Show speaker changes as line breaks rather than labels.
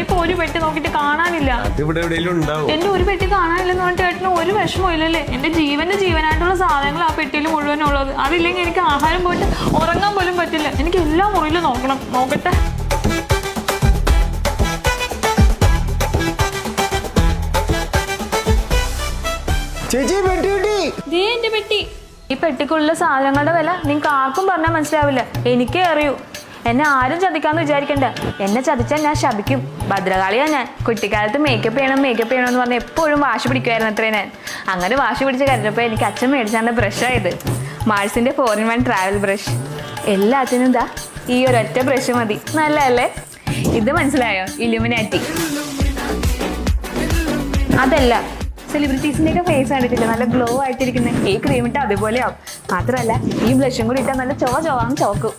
ഇപ്പൊ ഒരു പെട്ടി നോക്കിട്ട് കാണാനില്ല. എന്റെ ഒരു പെട്ടി കാണാനില്ലെന്ന് പറഞ്ഞിട്ട് ഏട്ടന് ഒരു വിഷമം ഇല്ലല്ലേ? എന്റെ ജീവന്റെ ജീവനായിട്ടുള്ള സാധനങ്ങൾ ആ പെട്ടിയിൽ മുഴുവനും ഉള്ളത്. അതില്ലെങ്കിൽ എനിക്ക് ആഹാരം പോയിട്ട് ഉറങ്ങാൻ പോലും പറ്റില്ല. എനിക്ക് എല്ലാ മുറിയിലും നോക്കണം. നോക്കട്ടെ. എന്റെ പെട്ടി. ഈ പെട്ടിക്കുള്ള സാധനങ്ങളുടെ വില നിങ്ങൾക്ക് ആർക്കും പറഞ്ഞാൽ മനസ്സിലാവില്ല. എനിക്കേ അറിയൂ. എന്നെ ആരും ചതിക്കാന്ന് വിചാരിക്കണ്ട. എന്നെ ചതിച്ചാൽ ഞാൻ ശപിക്കും. ഭദ്രകാളിയാ ഞാൻ. കുട്ടിക്കാലത്ത് മേക്കപ്പ് ചെയ്യണമെന്ന് പറഞ്ഞ് എപ്പോഴും വാശി പിടിക്കുമായിരുന്നു അത്രേ ഞാൻ. അങ്ങനെ വാശി പിടിച്ച് കരുതപ്പോൾ എനിക്ക് അച്ഛൻ മേടിച്ചാണ്ട് ബ്രഷായത്. മാഴ്സിന്റെ 4-in-1 ട്രാവൽ ബ്രഷ്. എല്ലാത്തിനും ഇതാ ഈ ഒരൊറ്റ ബ്രഷ് മതി. നല്ലതല്ലേ? ഇത് മനസ്സിലായോ? ഇലുമിനാറ്റി. അതല്ല, സെലിബ്രിറ്റീസിന്റെ ഒക്കെ ഫേസ് കണ്ടിട്ടില്ല, നല്ല ഗ്ലോ ആയിട്ടിരിക്കുന്നത്. ഈ ക്രീം ഇട്ട് അതുപോലെ ആവും. മാത്രമല്ല ഈ ബ്ലഷും കൂടി ഇട്ടാൽ നല്ല ചൊവാന്ന് ചോക്കും.